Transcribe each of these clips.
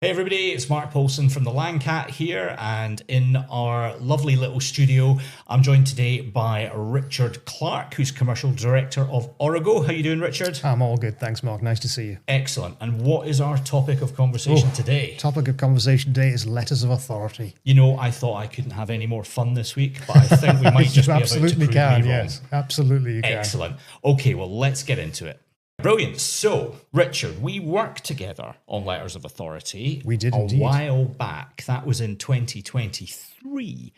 Hey everybody, it's Mark Polson from the Landcat here, and in our lovely little studio, I'm joined today by Richard Clark, who's Commercial Director of Origo. How you doing, Richard? I'm all good, thanks, Mark. Nice to see you. Excellent. And what is our topic of conversation today? Topic of conversation today is letters of authority. You know, I thought I couldn't have any more fun this week, but I think we might just be absolutely about to prove me wrong. Yes, absolutely you can. Excellent. Okay, well, let's get into it. Brilliant. So, Richard, we worked together on Letters of Authority. We did indeed. A while back. That was in 2023.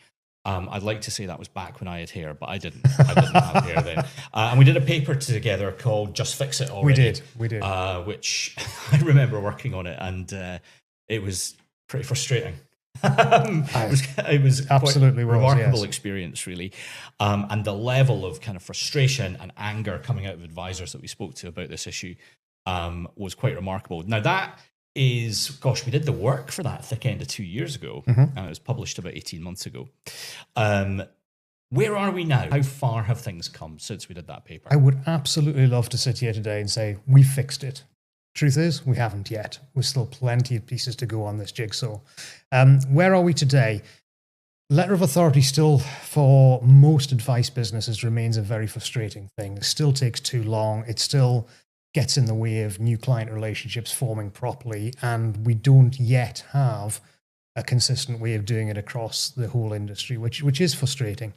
I'd like to say that was back when I had hair, but I didn't. I didn't have hair then. And we did a paper together called Just Fix It Already. We did. Which I remember working on it, and it was pretty frustrating. It was absolutely quite a remarkable yes. experience, really. And the level of kind of frustration and anger coming out of advisors that we spoke to about this issue was quite remarkable. Now, that is, gosh, we did the work for that thick end of 2 years ago, and it was published about 18 months ago. Where are we now? How far have things come since we did that paper? I would absolutely love to sit here today and say, we fixed it. Truth is, we haven't yet. There's still plenty of pieces to go on this jigsaw. Where are we today? Letter of authority still, for most advice businesses, remains a very frustrating thing. It still takes too long. It still gets in the way of new client relationships forming properly, and we don't yet have a consistent way of doing it across the whole industry, which is frustrating.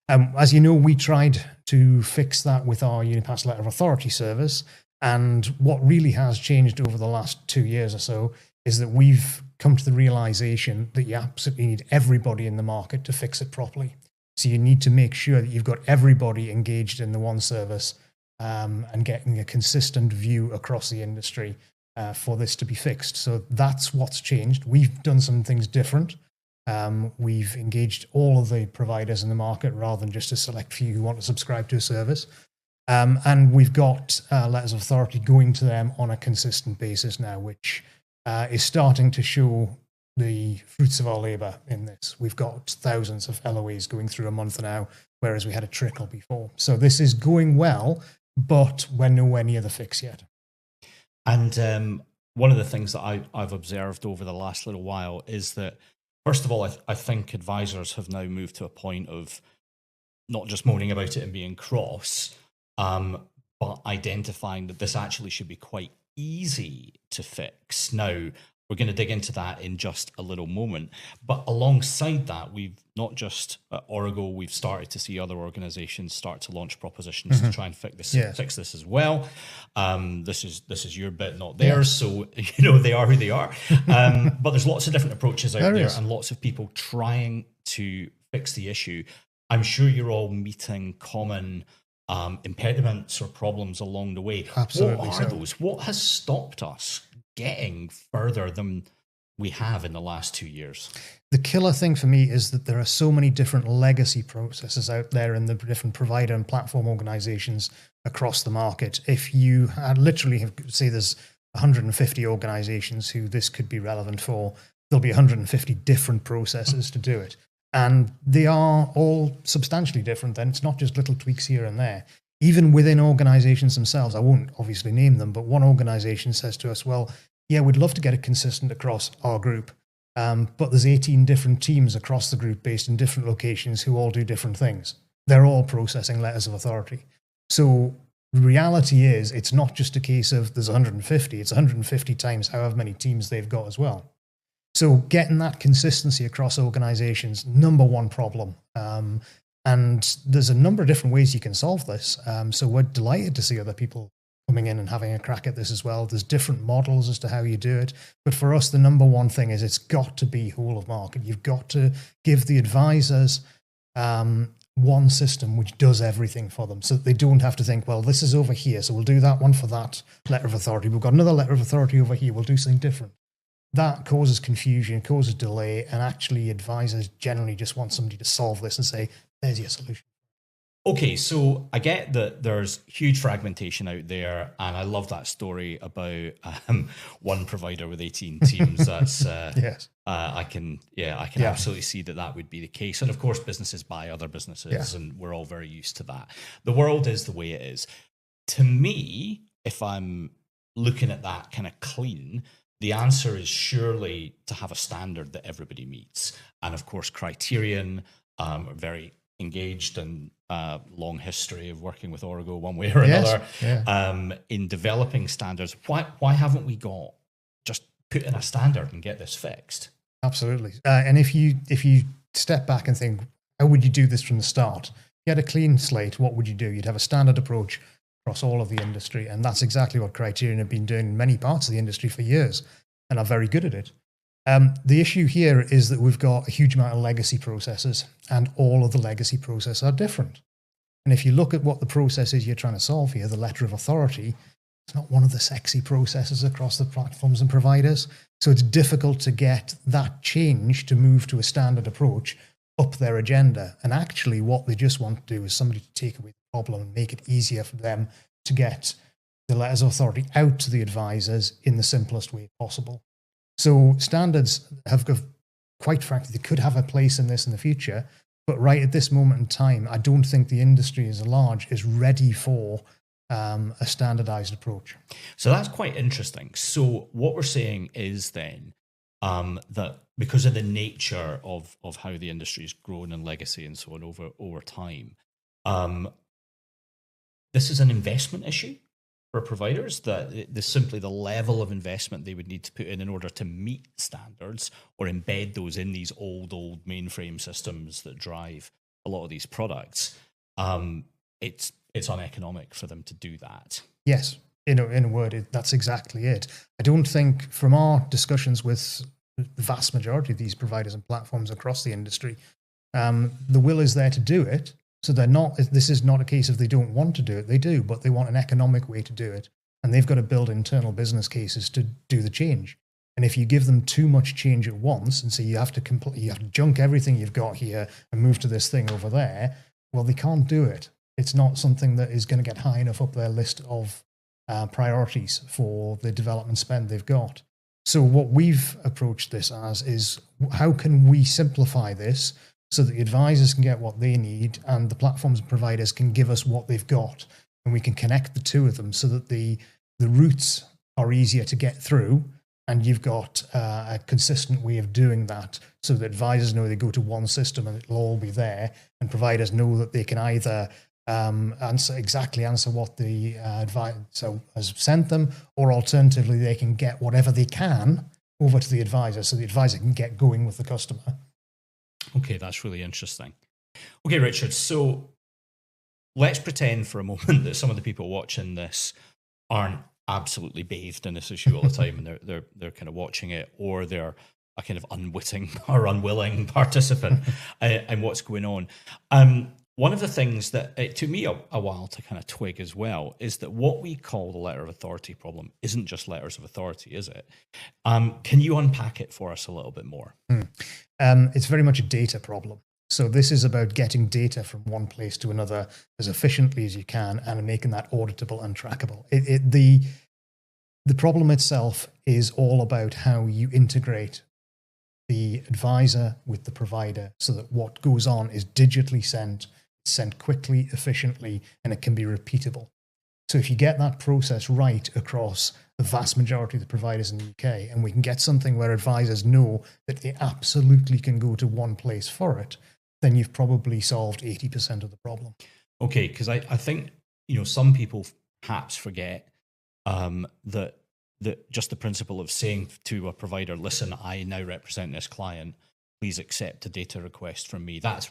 As you know, we tried to fix that with our Unipass Letter of Authority service. And what really has changed over the last 2 years or so is that we've come to the realization that you absolutely need everybody in the market to fix it properly. So you need to make sure that you've got everybody engaged in the one service and getting a consistent view across the industry for this to be fixed. So that's what's changed. We've done some things different. We've engaged all of the providers in the market rather than just a select few who want to subscribe to a service. And we've got letters of authority going to them on a consistent basis now, which is starting to show the fruits of our labor in this. We've got thousands of LoAs going through a month now, whereas we had a trickle before. So this is going well, but we're nowhere near the fix yet. And one of the things that I've observed over the last little while is that, first of all, I think advisors have now moved to a point of not just moaning about it and being cross, but identifying that this actually should be quite easy to fix. Now, we're going to dig into that in just a little moment. But alongside that, we've not just at Origo, we've started to see other organizations start to launch propositions to try and fix this as well. This is your bit, not theirs. So, you know, they are who they are. But there's lots of different approaches out there and lots of people trying to fix the issue. I'm sure you're all meeting common impediments or problems along the way. Absolutely. What are those? What has stopped us getting further than we have in the last 2 years? The killer thing for me is that there are so many different legacy processes out there in the different provider and platform organizations across the market. If you literally say there's 150 organizations who this could be relevant for, there'll be 150 different processes to do it. And they are all substantially different then. It's not just little tweaks here and there. Even within organizations themselves, I won't obviously name them, but one organization says to us, well, yeah, we'd love to get it consistent across our group, but there's 18 different teams across the group based in different locations who all do different things. They're all processing letters of authority. So the reality is it's not just a case of there's 150, it's 150 times however many teams they've got as well. So getting that consistency across organizations, number one problem. And there's a number of different ways you can solve this. So we're delighted to see other people coming in and having a crack at this as well. There's different models as to how you do it. But for us, the number one thing is it's got to be whole of market. You've got to give the advisors one system which does everything for them so that they don't have to think, well, this is over here, so we'll do that one for that letter of authority. We've got another letter of authority over here. We'll do something different. That causes confusion, causes delay, and actually advisors generally just want somebody to solve this and say, there's your solution. Okay, so I get that there's huge fragmentation out there, and I love that story about one provider with 18 teams. That's yes. I can absolutely see that would be the case. And of course, businesses buy other businesses, and we're all very used to that. The world is the way it is. To me, if I'm looking at that kind of clean, the answer is surely to have a standard that everybody meets. And of course, Criterion are very engaged and long history of working with Origo one way or another in developing standards. Why haven't we got just put in a standard and get this fixed? Absolutely. And if you step back and think, how would you do this from the start? You had a clean slate, what would you do? You'd have a standard approach across all of the industry. And that's exactly what Criterion have been doing in many parts of the industry for years and are very good at it. The issue here is that we've got a huge amount of legacy processes, and all of the legacy processes are different. And if you look at what the process is you're trying to solve here, the letter of authority, it's not one of the sexy processes across the platforms and providers. So it's difficult to get that change to move to a standard approach up their agenda. And actually what they just want to do is somebody to take away the problem and make it easier for them to get the letters of authority out to the advisors in the simplest way possible. So standards have, quite frankly, they could have a place in this in the future, but right at this moment in time, I don't think the industry as large is ready for a standardized approach. So that's quite interesting. So what we're saying is then that because of the nature of how the industry's grown and legacy and so on over time, this is an investment issue for providers, that there's simply the level of investment they would need to put in order to meet standards or embed those in these old mainframe systems that drive a lot of these products. It's uneconomic for them to do that. Yes, in a word, that's exactly it. I don't think, from our discussions with the vast majority of these providers and platforms across the industry, the will is there to do it. So this is not a case of they don't want to do it. They do, but they want an economic way to do it. And they've got to build internal business cases to do the change. And if you give them too much change at once and say you have to junk everything you've got here and move to this thing over there, well, they can't do it. It's not something that is going to get high enough up their list of priorities for the development spend they've got. So what we've approached this as is, how can we simplify this so that the advisors can get what they need and the platforms and providers can give us what they've got, and we can connect the two of them so that the routes are easier to get through, and you've got a consistent way of doing that so that advisors know they go to one system and it'll all be there, and providers know that they can either answer what the advisor has sent them, or alternatively they can get whatever they can over to the advisor so the advisor can get going with the customer. Okay, that's really interesting. Okay, Richard, so let's pretend for a moment that some of the people watching this aren't absolutely bathed in this issue all the time, and they're kind of watching it, or they're a kind of unwitting or unwilling participant in what's going on. One of the things that it took me a while to kind of twig as well is that what we call the letter of authority problem isn't just letters of authority, is it? Can you unpack it for us a little bit more? It's very much a data problem. So this is about getting data from one place to another as efficiently as you can and making that auditable and trackable. The problem itself is all about how you integrate the advisor with the provider so that what goes on is digitally sent quickly, efficiently, and it can be repeatable. So if you get that process right across the vast majority of the providers in the UK, and we can get something where advisors know that they absolutely can go to one place for it, then you've probably solved 80% of the problem. Okay, because I think some people perhaps forget that just the principle of saying to a provider, listen, I now represent this client, please accept a data request from me. That's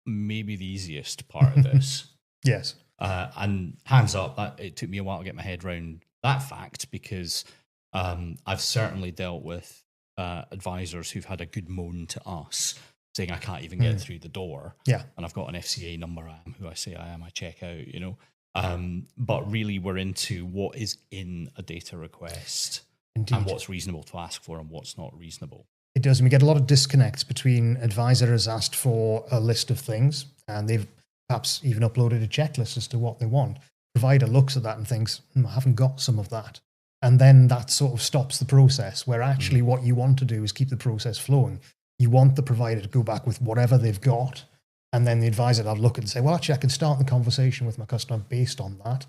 maybe the easiest part of this. Yes. And hands up, it took me a while to get my head around that fact, because I've certainly dealt with advisors who've had a good moan to us saying, I can't even get through the door. Yeah. And I've got an FCA number, I am who I say I am, I check out, but really we're into what is in a data request. Indeed. And what's reasonable to ask for and what's not reasonable. It does. And we get a lot of disconnects between advisor has asked for a list of things and they've perhaps even uploaded a checklist as to what they want. Provider looks at that and thinks, I haven't got some of that. And then that sort of stops the process, where actually what you want to do is keep the process flowing. You want the provider to go back with whatever they've got, and then the advisor will look and say, well, actually, I can start the conversation with my customer based on that.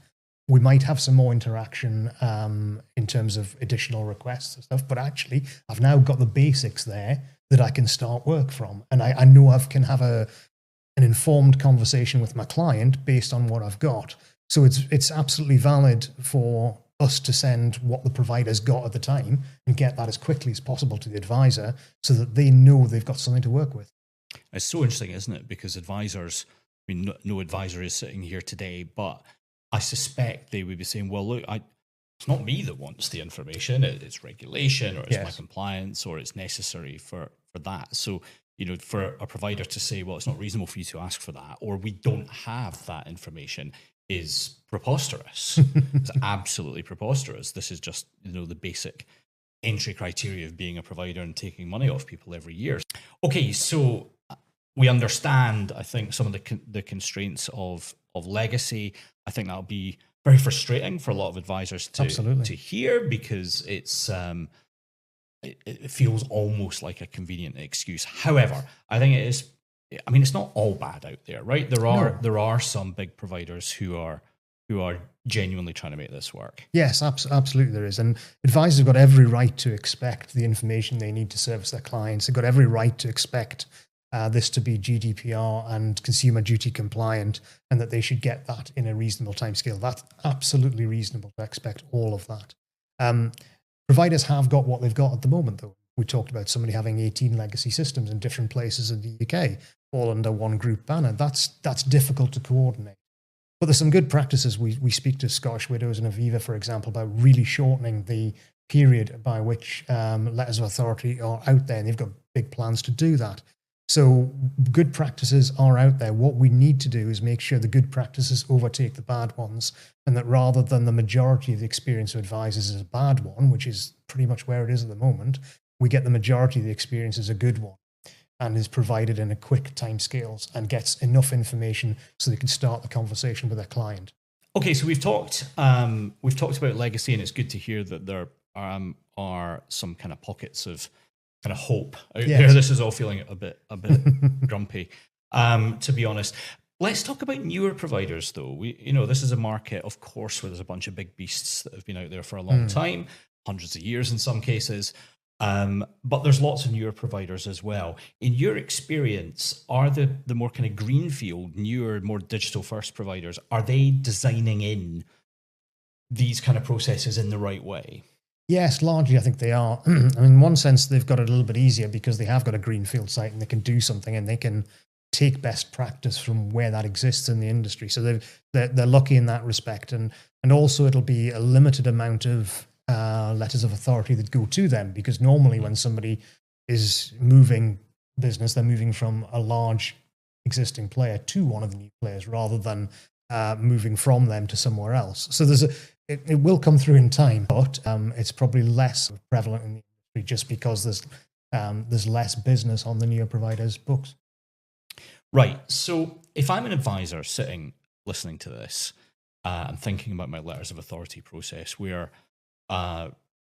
we might have some more interaction in terms of additional requests and stuff, but actually I've now got the basics there that I can start work from. And I know I can have an informed conversation with my client based on what I've got. So it's absolutely valid for us to send what the provider's got at the time and get that as quickly as possible to the advisor so that they know they've got something to work with. It's so interesting, isn't it? Because advisors, I mean, no advisor is sitting here today, but I suspect they would be saying, well, look, it's not me that wants the information. It's regulation, or it's my compliance, or it's necessary for that. So, for a provider to say, well, it's not reasonable for you to ask for that, or we don't have that information, is preposterous. It's absolutely preposterous. This is just, the basic entry criteria of being a provider and taking money off people every year. Okay, so we understand, I think, some of the constraints of legacy. I think that'll be very frustrating for a lot of advisors to hear, because it feels almost like a convenient excuse. However, I think it is. I mean, it's not all bad out there, right? There are some big providers who are genuinely trying to make this work. Yes, absolutely there is. And advisors have got every right to expect the information they need to service their clients. They've got every right to expect this to be GDPR and consumer duty compliant, and that they should get that in a reasonable timescale. That's absolutely reasonable to expect all of that. Providers have got what they've got at the moment, though. We talked about somebody having 18 legacy systems in different places in the UK, all under one group banner. That's difficult to coordinate. But there's some good practices. We speak to Scottish Widows and Aviva, for example, about really shortening the period by which letters of authority are out there, and they've got big plans to do that. So good practices are out there. What we need to do is make sure the good practices overtake the bad ones, and that rather than the majority of the experience of advisors is a bad one, which is pretty much where it is at the moment, we get the majority of the experience as a good one and is provided in a quick timescales and gets enough information so they can start the conversation with their client. Okay, so we've talked about legacy, and it's good to hear that there are some kind of pockets of kind of hope out there. This is all feeling a bit grumpy, to be honest. Let's talk about newer providers, though. This is a market, of course, where there's a bunch of big beasts that have been out there for a long time, hundreds of years in some cases. But there's lots of newer providers as well. In your experience, are the more kind of greenfield, newer, more digital first providers, are they designing in these kind of processes in the right way? Yes, largely I think they are. I mean, in one sense, they've got it a little bit easier because they have got a greenfield site and they can do something and they can take best practice from where that exists in the industry. So they're lucky in that respect. And also it'll be a limited amount of letters of authority that go to them, because normally when somebody is moving business, they're moving from a large existing player to one of the new players rather than moving from them to somewhere else. So it will come through in time, but it's probably less prevalent in the industry just because there's less business on the newer providers' books. Right. So if I'm an advisor sitting listening to this and thinking about my letters of authority process, where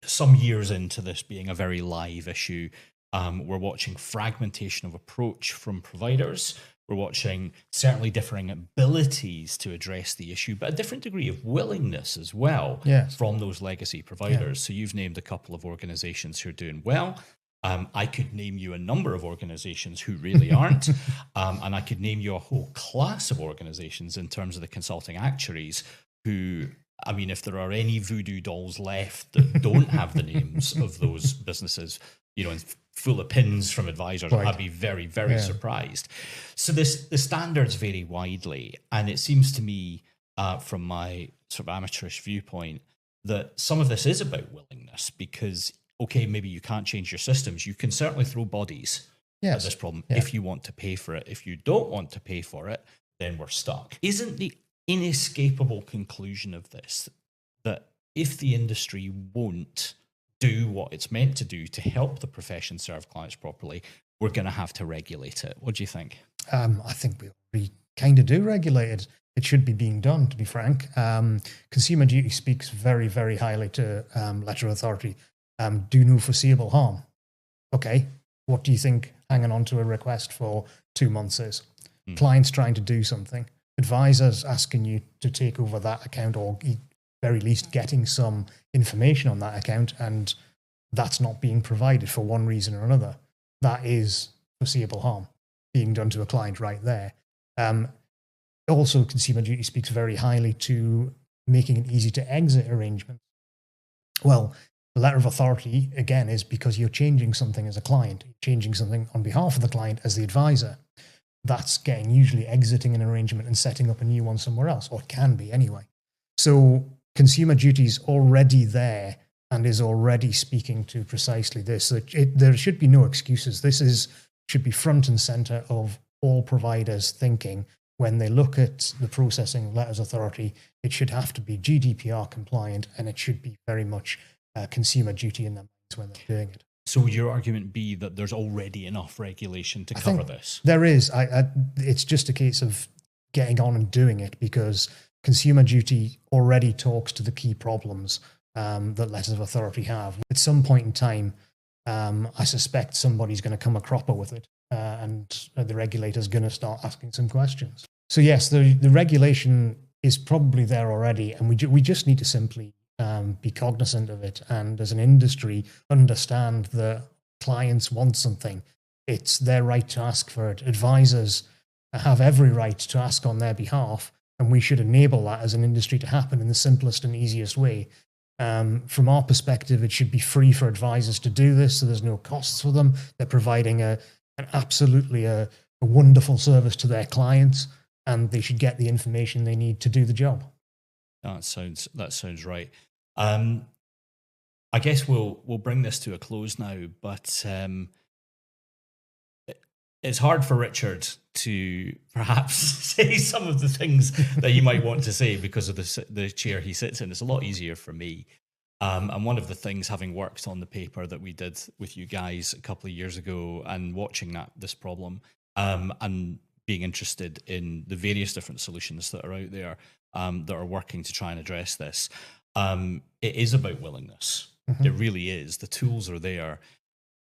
some years into this being a very live issue, we're watching fragmentation of approach from providers. We're watching certainly differing abilities to address the issue, but a different degree of willingness as well from those legacy providers. So you've named a couple of organizations who are doing well. I could name you a number of organizations who really aren't. And I could name you a whole class of organizations in terms of the consulting actuaries who, I mean, if there are any voodoo dolls left that don't have the names of those businesses, and full of pins from advisors, I'd be very, very surprised. So the standards vary widely. And it seems to me, from my sort of amateurish viewpoint, that some of this is about willingness, because, okay, maybe you can't change your systems. You can certainly throw bodies at this problem if you want to pay for it. If you don't want to pay for it, then we're stuck. Isn't the inescapable conclusion of this that if the industry won't do what it's meant to do to help the profession serve clients properly, we're going to have to regulate it? What do you think? I think we kind of do regulate it. It should be being done, to be frank. Consumer duty speaks very, very highly to letter of authority. Do no foreseeable harm. Okay, what do you think hanging on to a request for 2 months is? Client's trying to do something. advisors asking you to take over that account, or very least getting some information on that account, and that's not being provided for one reason or another. That is foreseeable harm being done to a client right there. Also, Consumer Duty speaks very highly to making it easy to exit arrangements. Well, the letter of authority, again, is because you're changing something as a client, changing something on behalf of the client as the advisor. That's getting usually exiting an arrangement and setting up a new one somewhere else, or it can be anyway. So Consumer Duty is already there and is already speaking to precisely this. So there should be no excuses. This should be front and center of all providers thinking when they look at the processing of letters of authority. It should have to be GDPR compliant, and it should be very much Consumer Duty in their minds when they're doing it. So would your argument be that there's already enough regulation to cover this? There is. It's just a case of getting on and doing it, because Consumer Duty already talks to the key problems that letters of authority have. At some point in time, I suspect somebody's going to come a cropper with it, and the regulator's going to start asking some questions. So yes, the regulation is probably there already, and we just need to simply be cognizant of it, and as an industry understand that clients want something. It's their right to ask for it. Advisors have every right to ask on their behalf, and we should enable that as an industry to happen in the simplest and easiest way. From our perspective, it should be free for advisors to do this, so there's no costs for them. They're providing an absolutely a wonderful service to their clients, and they should get the information they need to do the job. That sounds right. I guess we'll bring this to a close now, but it's hard for Richard to perhaps say some of the things that you might want to say because of the chair he sits in. It's a lot easier for me. And one of the things, having worked on the paper that we did with you guys a couple of years ago and watching this problem, and being interested in the various different solutions that are out there that are working to try and address this, it is about willingness. Mm-hmm. It really is. The tools are there.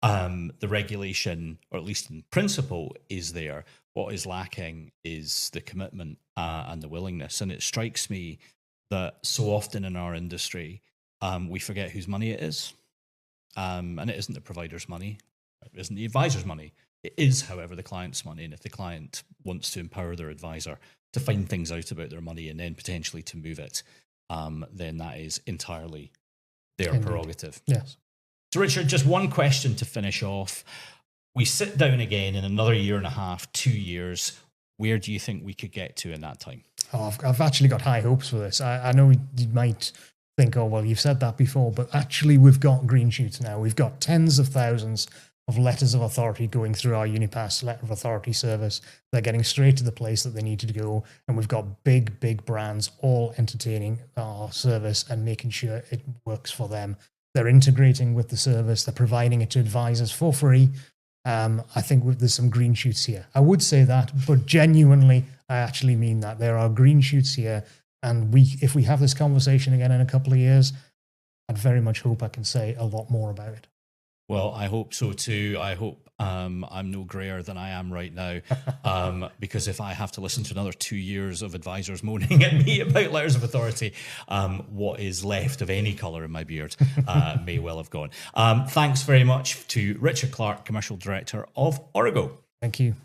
The regulation, or at least in principle, is there. What is lacking is the commitment and the willingness. And it strikes me that so often in our industry, we forget whose money it is. And it isn't the provider's money. It isn't the advisor's money. It is, however, the client's money. And if the client wants to empower their advisor to find things out about their money and then potentially to move it, then that is entirely their prerogative. Yes. So, Richard, just one question to finish off. We sit down again in another year and a half, 2 years. Where do you think we could get to in that time? Oh, I've actually got high hopes for this. I know you might think, oh, well, you've said that before, but actually we've got green shoots now. We've got tens of thousands of letters of authority going through our Unipass letter of authority service. They're getting straight to the place that they need to go. And we've got big brands all entertaining our service and making sure it works for them. They're integrating with the service. They're providing it to advisors for free. I think there's some green shoots here. I would say that, but genuinely, I actually mean that. There are green shoots here. And if we have this conversation again in a couple of years, I'd very much hope I can say a lot more about it. Well, I hope so too. I hope I'm no grayer than I am right now, because if I have to listen to another 2 years of advisors moaning at me about letters of authority, what is left of any colour in my beard may well have gone. Thanks very much to Richard Clark, Commercial Director of Origo. Thank you.